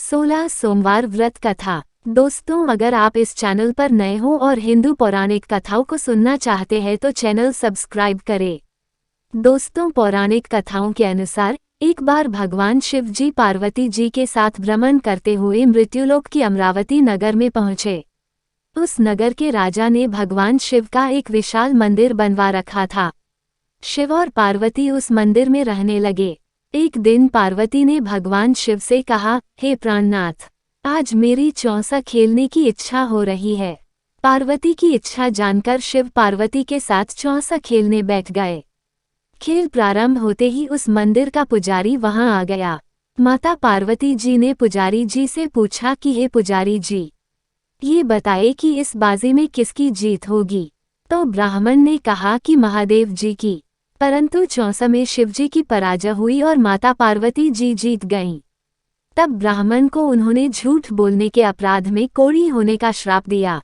16 सोमवार व्रत कथा। दोस्तों, अगर आप इस चैनल पर नए हो और हिंदू पौराणिक कथाओं को सुनना चाहते हैं तो चैनल सब्सक्राइब करें। दोस्तों, पौराणिक कथाओं के अनुसार एक बार भगवान शिव जी पार्वती जी के साथ भ्रमण करते हुए मृत्युलोक की अमरावती नगर में पहुंचे। उस नगर के राजा ने भगवान शिव का एक विशाल मंदिर बनवा रखा था। शिव और पार्वती उस मंदिर में रहने लगे। एक दिन पार्वती ने भगवान शिव से कहा, हे प्राणनाथ, आज मेरी चौसा खेलने की इच्छा हो रही है। पार्वती की इच्छा जानकर शिव पार्वती के साथ चौसा खेलने बैठ गए। खेल प्रारंभ होते ही उस मंदिर का पुजारी वहां आ गया। माता पार्वती जी ने पुजारी जी से पूछा कि हे पुजारी जी, ये बताए कि इस बाजी में किसकी जीत होगी। तो ब्राह्मण ने कहा कि महादेव जी की। परंतु चौसा में शिवजी की पराजय हुई और माता पार्वती जी जीत गईं। तब ब्राह्मण को उन्होंने झूठ बोलने के अपराध में कोढ़ी होने का श्राप दिया।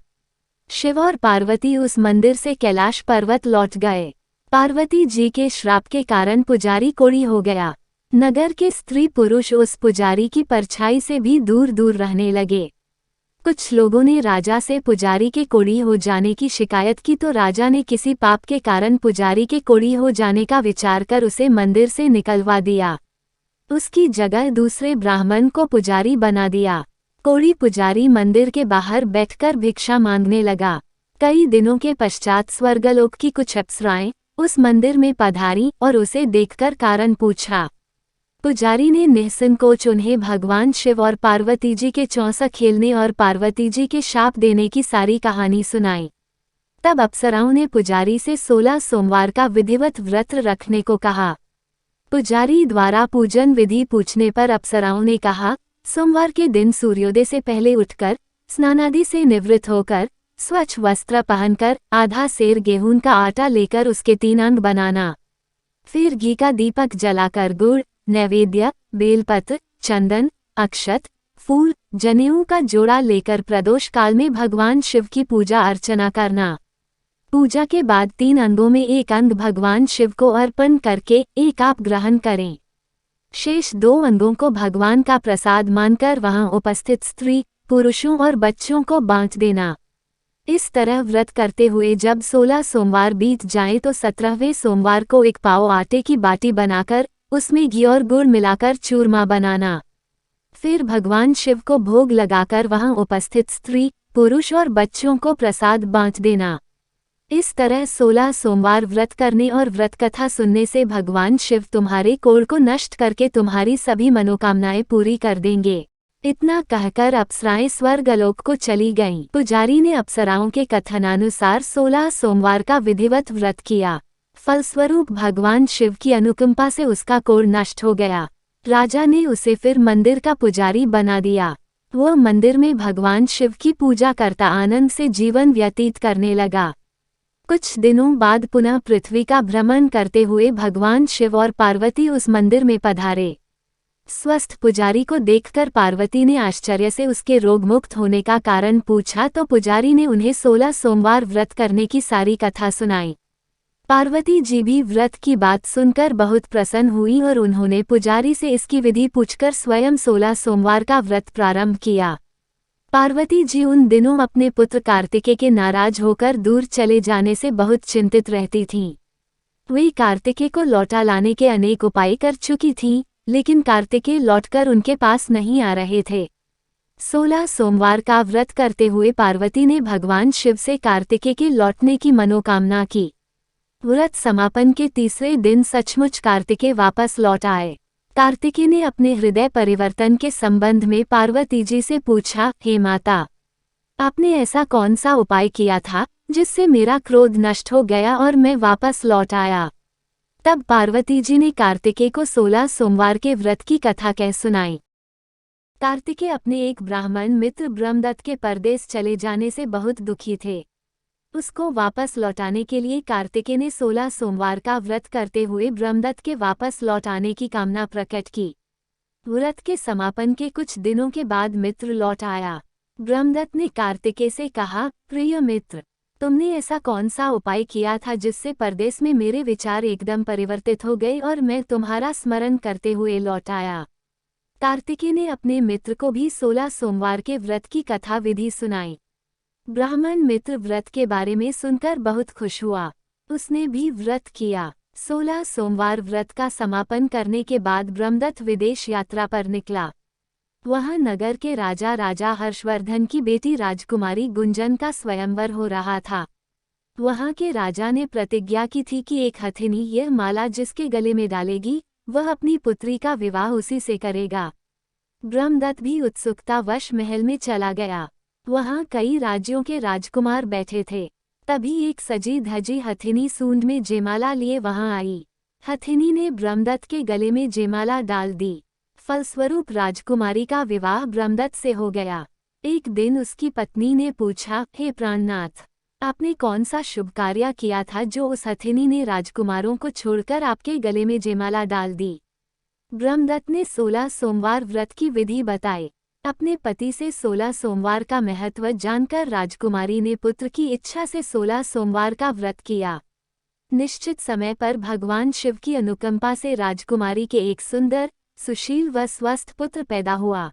शिव और पार्वती उस मंदिर से कैलाश पर्वत लौट गए। पार्वती जी के श्राप के कारण पुजारी कोढ़ी हो गया। नगर के स्त्री पुरुष उस पुजारी की परछाई से भी दूर दूर रहने लगे। कुछ लोगों ने राजा से पुजारी के कोढ़ी हो जाने की शिकायत की तो राजा ने किसी पाप के कारण पुजारी के कोढ़ी हो जाने का विचार कर उसे मंदिर से निकलवा दिया। उसकी जगह दूसरे ब्राह्मण को पुजारी बना दिया। कोढ़ी पुजारी मंदिर के बाहर बैठकर भिक्षा मांगने लगा। कई दिनों के पश्चात स्वर्गलोक की कुछ अप्सराएं उस मंदिर में पधारी और उसे देखकर कारण पूछा। पुजारी ने निःसंकोच उन्हें भगवान शिव और पार्वती जी के चौसा खेलने और पार्वती जी के शाप देने की सारी कहानी सुनाई। तब अप्सराओं ने पुजारी से 16 सोमवार का विधिवत व्रत रखने को कहा। पुजारी द्वारा पूजन विधि पूछने पर अप्सराओं ने कहा, सोमवार के दिन सूर्योदय से पहले उठकर स्नानादि से निवृत्त होकर स्वच्छ वस्त्र पहनकर आधा सेर गेहूं का आटा लेकर उसके 3 अंग बनाना। फिर घी का दीपक जलाकर गुड़, नैवेद्य, बेलपत्र, चंदन, अक्षत, फूल, जनेऊ का जोड़ा लेकर प्रदोष काल में भगवान शिव की पूजा अर्चना करना। पूजा के बाद 3 अंगों में एक अंग भगवान शिव को अर्पण करके एक आप ग्रहण करें। शेष 2 अंगों को भगवान का प्रसाद मानकर वहां उपस्थित स्त्री, पुरुषों और बच्चों को बांट देना। इस तरह व्रत करते हुए जब 16 सोमवार बीत जाएं तो 17वें सोमवार को एक पाव आटे की बाटी बनाकर उसमें घी और गुड़ मिलाकर चूरमा बनाना। फिर भगवान शिव को भोग लगाकर वहां उपस्थित स्त्री, पुरुष और बच्चों को प्रसाद बांट देना। इस तरह 16 सोमवार व्रत करने और व्रत कथा सुनने से भगवान शिव तुम्हारे कोढ़ को नष्ट करके तुम्हारी सभी मनोकामनाएं पूरी कर देंगे। इतना कहकर अप्सराएं स्वर्गलोक को चली गईं। पुजारी ने अप्सराओं के कथनानुसार 16 सोमवार का विधिवत व्रत किया। फलस्वरूप भगवान शिव की अनुकंपा से उसका कोढ़ नष्ट हो गया। राजा ने उसे फिर मंदिर का पुजारी बना दिया। वह मंदिर में भगवान शिव की पूजा करता आनंद से जीवन व्यतीत करने लगा। कुछ दिनों बाद पुनः पृथ्वी का भ्रमण करते हुए भगवान शिव और पार्वती उस मंदिर में पधारे। स्वस्थ पुजारी को देखकर पार्वती ने आश्चर्य से उसके रोग मुक्त होने का कारण पूछा तो पुजारी ने उन्हें 16 सोमवार व्रत करने की सारी कथा सुनाई। पार्वती जी भी व्रत की बात सुनकर बहुत प्रसन्न हुई और उन्होंने पुजारी से इसकी विधि पूछकर स्वयं 16 सोमवार का व्रत प्रारंभ किया। पार्वती जी उन दिनों अपने पुत्र कार्तिकेय के नाराज होकर दूर चले जाने से बहुत चिंतित रहती थीं। वे कार्तिकेय को लौटा लाने के अनेक उपाय कर चुकी थीं, लेकिन कार्तिकेय लौटकर उनके पास नहीं आ रहे थे। 16 सोमवार का व्रत करते हुए पार्वती ने भगवान शिव से कार्तिकेय के लौटने की मनोकामना की। व्रत समापन के तीसरे दिन सचमुच कार्तिकेय वापस लौट आए। कार्तिकेय ने अपने हृदय परिवर्तन के संबंध में पार्वती जी से पूछा, हे माता, आपने ऐसा कौन सा उपाय किया था जिससे मेरा क्रोध नष्ट हो गया और मैं वापस लौट आया। तब पार्वती जी ने कार्तिकेय को 16 सोमवार के व्रत की कथा कह सुनाई। कार्तिकेय अपने एक ब्राह्मण मित्र ब्रह्मदत्त के परदेश चले जाने से बहुत दुखी थे। उसको वापस लौटाने के लिए कार्तिकेय ने 16 सोमवार का व्रत करते हुए ब्रह्मदत्त के वापस लौट आने की कामना प्रकट की। व्रत के समापन के कुछ दिनों के बाद मित्र लौट आया। ब्रह्मदत्त ने कार्तिकेय से कहा, प्रिय मित्र, तुमने ऐसा कौन सा उपाय किया था जिससे परदेश में मेरे विचार एकदम परिवर्तित हो गए और मैं तुम्हारा स्मरण करते हुए लौट आया। कार्तिकेय ने अपने मित्र को भी 16 सोमवार के व्रत की कथा विधि सुनाई। ब्राह्मण मित्र व्रत के बारे में सुनकर बहुत खुश हुआ। उसने भी व्रत किया। 16 सोमवार व्रत का समापन करने के बाद ब्रह्मदत्त विदेश यात्रा पर निकला। वहां नगर के राजा हर्षवर्धन की बेटी राजकुमारी गुंजन का स्वयंवर हो रहा था। वहां के राजा ने प्रतिज्ञा की थी कि एक हथिनी यह माला जिसके गले में डालेगी वह अपनी पुत्री का विवाह उसी से करेगा। ब्रह्मदत्त भी उत्सुकतावश महल में चला गया। वहां कई राज्यों के राजकुमार बैठे थे। तभी एक सजी धजी हथिनी सूंड में जयमाला लिए वहां आई। हथिनी ने ब्रह्मदत्त के गले में जयमाला डाल दी। फलस्वरूप राजकुमारी का विवाह ब्रह्मदत्त से हो गया। एक दिन उसकी पत्नी ने पूछा, हे प्राणनाथ, आपने कौन सा शुभ कार्य किया था जो उस हथिनी ने राजकुमारों को छोड़कर आपके गले में जयमाला डाल दी? ब्रह्मदत्त ने 16 सोमवार व्रत की विधि बताई। अपने पति से 16 सोमवार का महत्व जानकर राजकुमारी ने पुत्र की इच्छा से 16 सोमवार का व्रत किया। निश्चित समय पर भगवान शिव की अनुकंपा से राजकुमारी के एक सुंदर, सुशील व स्वस्थ पुत्र पैदा हुआ।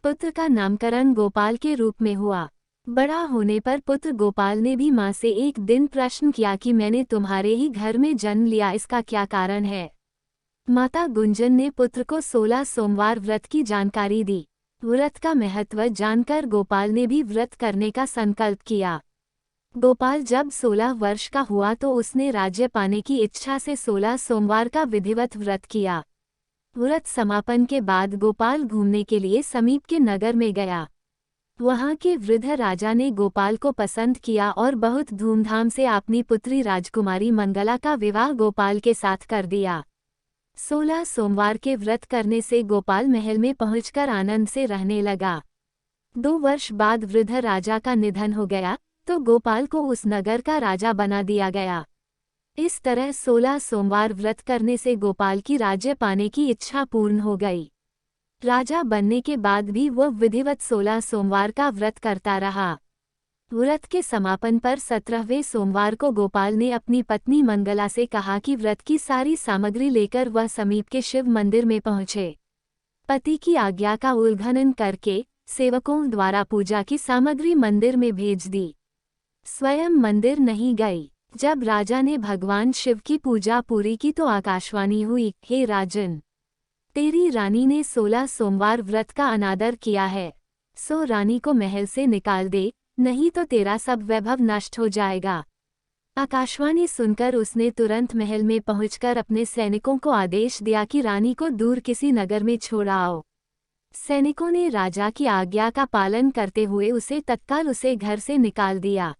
पुत्र का नामकरण गोपाल के रूप में हुआ। बड़ा होने पर पुत्र गोपाल ने भी मां से एक दिन प्रश्न किया कि मैंने तुम्हारे ही घर में जन्म लिया, इसका क्या कारण है? माता गुंजन ने पुत्र को 16 सोमवार व्रत की जानकारी दी। व्रत का महत्व जानकर गोपाल ने भी व्रत करने का संकल्प किया। गोपाल जब 16 वर्ष का हुआ तो उसने राज्य पाने की इच्छा से 16 सोमवार का विधिवत व्रत किया। व्रत समापन के बाद गोपाल घूमने के लिए समीप के नगर में गया। वहां के वृद्ध राजा ने गोपाल को पसंद किया और बहुत धूमधाम से अपनी पुत्री राजकुमारी मंगला का विवाह गोपाल के साथ कर दिया। 16 सोमवार के व्रत करने से गोपाल महल में पहुंचकर आनंद से रहने लगा। 2 वर्ष बाद वृद्ध राजा का निधन हो गया तो गोपाल को उस नगर का राजा बना दिया गया। इस तरह 16 सोमवार व्रत करने से गोपाल की राज्य पाने की इच्छा पूर्ण हो गई। राजा बनने के बाद भी वह विधिवत 16 सोमवार का व्रत करता रहा। व्रत के समापन पर 17वें सोमवार को गोपाल ने अपनी पत्नी मंगला से कहा कि व्रत की सारी सामग्री लेकर वह समीप के शिव मंदिर में पहुंचे। पति की आज्ञा का उल्लंघन करके सेवकों द्वारा पूजा की सामग्री मंदिर में भेज दी। स्वयं मंदिर नहीं गई। जब राजा ने भगवान शिव की पूजा पूरी की तो आकाशवाणी हुई, हे राजन, तेरी रानी ने 16 सोमवार व्रत का अनादर किया है, सो रानी को महल से निकाल दे, नहीं तो तेरा सब वैभव नष्ट हो जाएगा। आकाशवाणी सुनकर उसने तुरंत महल में पहुंचकर अपने सैनिकों को आदेश दिया कि रानी को दूर किसी नगर में छोड़ आओ। सैनिकों ने राजा की आज्ञा का पालन करते हुए उसे तत्काल उसे घर से निकाल दिया।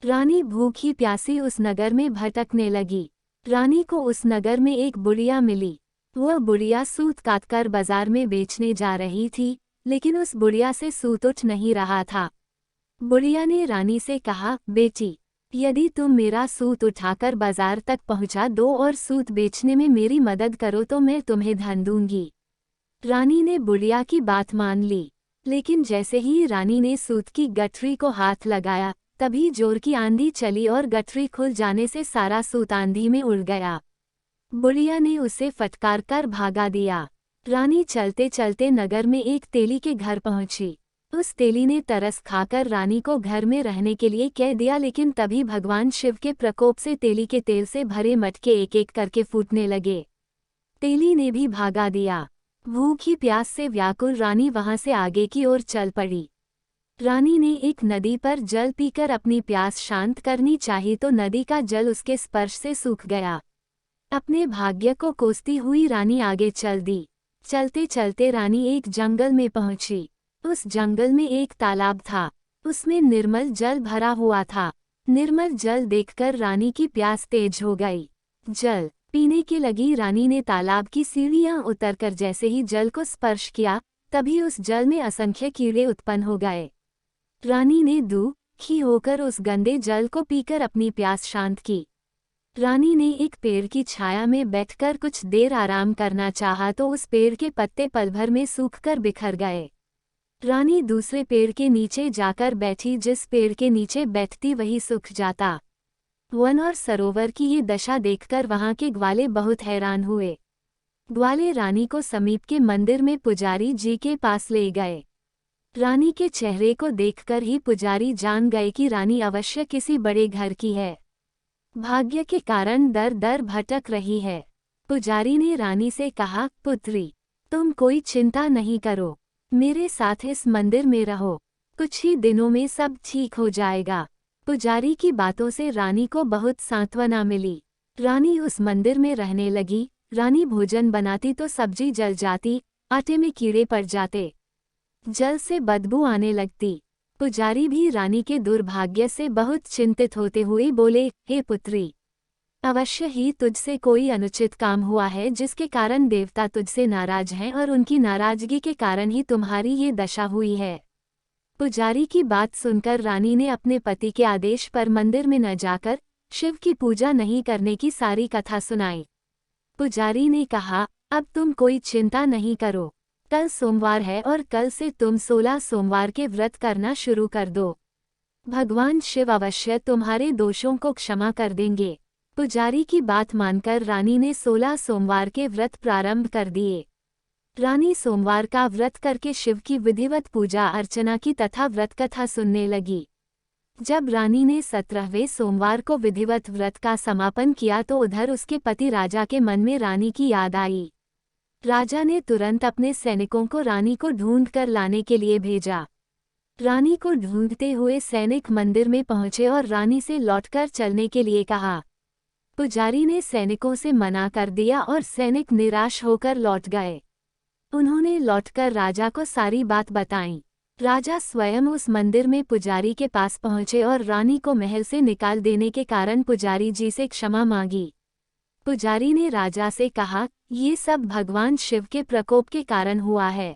रानी भूखी प्यासी उस नगर में भटकने लगी। रानी को उस नगर में एक बुढ़िया मिली। वह बुढ़िया सूत काटकर बाजार में बेचने जा रही थी, लेकिन उस बुढ़िया से सूत उठ नहीं रहा था। बुढ़िया ने रानी से कहा, बेटी, यदि तुम मेरा सूत उठाकर बाजार तक पहुंचा दो और सूत बेचने में मेरी मदद करो तो मैं तुम्हें धन दूंगी। रानी ने बुढ़िया की बात मान ली, लेकिन जैसे ही रानी ने सूत की गठरी को हाथ लगाया तभी जोर की आंधी चली और गठरी खुल जाने से सारा सूत आंधी में उड़ गया। बुढ़िया ने उसे फटकार कर भागा दिया। रानी चलते चलते नगर में एक तेली के घर पहुंची। उस तेली ने तरस खाकर रानी को घर में रहने के लिए कह दिया, लेकिन तभी भगवान शिव के प्रकोप से तेली के तेल से भरे मटके एक एक करके फूटने लगे। तेली ने भी भागा दिया। भूखी प्यास से व्याकुल रानी वहां से आगे की ओर चल पड़ी। रानी ने एक नदी पर जल पीकर अपनी प्यास शांत करनी चाहिए तो नदी का जल उसके स्पर्श से सूख गया। अपने भाग्य को कोसती हुई रानी आगे चल दी। चलते चलते रानी एक जंगल में पहुंची। उस जंगल में एक तालाब था। उसमें निर्मल जल भरा हुआ था। निर्मल जल देखकर रानी की प्यास तेज हो गई। जल पीने की लगी रानी ने तालाब की सीढ़ियां उतरकर जैसे ही जल को स्पर्श किया तभी उस जल में असंख्य कीड़े उत्पन्न हो गए। रानी ने दुखी होकर उस गंदे जल को पीकर अपनी प्यास शांत की। रानी ने एक पेड़ की छाया में बैठकर कुछ देर आराम करना चाहा तो उस पेड़ के पत्ते पल भर में सूखकर बिखर गए। रानी दूसरे पेड़ के नीचे जाकर बैठी। जिस पेड़ के नीचे बैठती वही सूख जाता। वन और सरोवर की ये दशा देखकर वहां के ग्वाले बहुत हैरान हुए। ग्वाले रानी को समीप के मंदिर में पुजारी जी के पास ले गए। रानी के चेहरे को देखकर ही पुजारी जान गए कि रानी अवश्य किसी बड़े घर की है। भाग्य के कारण दर दर भटक रही है। पुजारी ने रानी से कहा, पुत्री, तुम कोई चिंता नहीं करो, मेरे साथ इस मंदिर में रहो, कुछ ही दिनों में सब ठीक हो जाएगा। पुजारी की बातों से रानी को बहुत सांत्वना मिली। रानी उस मंदिर में रहने लगी। रानी भोजन बनाती तो सब्जी जल जाती, आटे में कीड़े पड़ जाते, जल से बदबू आने लगती। पुजारी भी रानी के दुर्भाग्य से बहुत चिंतित होते हुए बोले, हे पुत्री, अवश्य ही तुझसे कोई अनुचित काम हुआ है जिसके कारण देवता तुझसे नाराज हैं और उनकी नाराजगी के कारण ही तुम्हारी ये दशा हुई है। पुजारी की बात सुनकर रानी ने अपने पति के आदेश पर मंदिर में न जाकर शिव की पूजा नहीं करने की सारी कथा सुनाई। पुजारी ने कहा, अब तुम कोई चिंता नहीं करो, कल सोमवार है और कल से तुम 16 सोमवार के व्रत करना शुरू कर दो। भगवान शिव अवश्य तुम्हारे दोषों को क्षमा कर देंगे। पुजारी की बात मानकर रानी ने 16 सोमवार के व्रत प्रारंभ कर दिए। रानी सोमवार का व्रत करके शिव की विधिवत पूजा अर्चना की तथा व्रत कथा सुनने लगी। जब रानी ने 17वें सोमवार को विधिवत व्रत का समापन किया तो उधर उसके पति राजा के मन में रानी की याद आई। राजा ने तुरंत अपने सैनिकों को रानी को ढूंढ कर लाने के लिए भेजा। रानी को ढूंढते हुए सैनिक मंदिर में पहुंचे और रानी से लौटकर चलने के लिए कहा। पुजारी ने सैनिकों से मना कर दिया और सैनिक निराश होकर लौट गए। उन्होंने लौटकर राजा को सारी बात बताई। राजा स्वयं उस मंदिर में पुजारी के पास पहुंचे और रानी को महल से निकाल देने के कारण पुजारी जी से क्षमा मांगी। पुजारी ने राजा से कहा, ये सब भगवान शिव के प्रकोप के कारण हुआ है।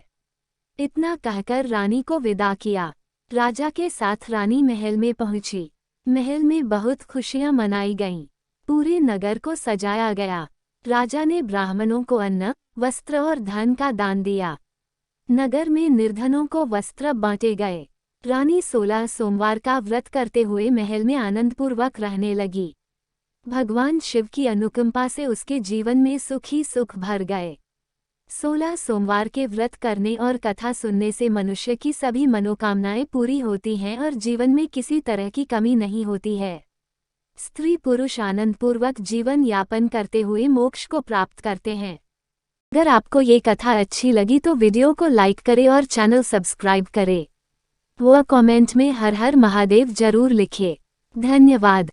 इतना कहकर रानी को विदा किया। राजा के साथ रानी महल में पहुंची। महल में बहुत खुशियां मनाई गईं। पूरे नगर को सजाया गया। राजा ने ब्राह्मणों को अन्न, वस्त्र और धन का दान दिया। नगर में निर्धनों को वस्त्र बांटे गए। रानी 16 सोमवार का व्रत करते हुए महल में आनंदपूर्वक रहने लगी। भगवान शिव की अनुकंपा से उसके जीवन में सुख ही सुख भर गए। 16 सोमवार के व्रत करने और कथा सुनने से मनुष्य की सभी मनोकामनाएं पूरी होती हैं और जीवन में किसी तरह की कमी नहीं होती है। स्त्री पुरुष आनंदपूर्वक जीवन यापन करते हुए मोक्ष को प्राप्त करते हैं। अगर आपको ये कथा अच्छी लगी तो वीडियो को लाइक करें और चैनल सब्सक्राइब करें। वो कमेंट में हर हर महादेव जरूर लिखें। धन्यवाद।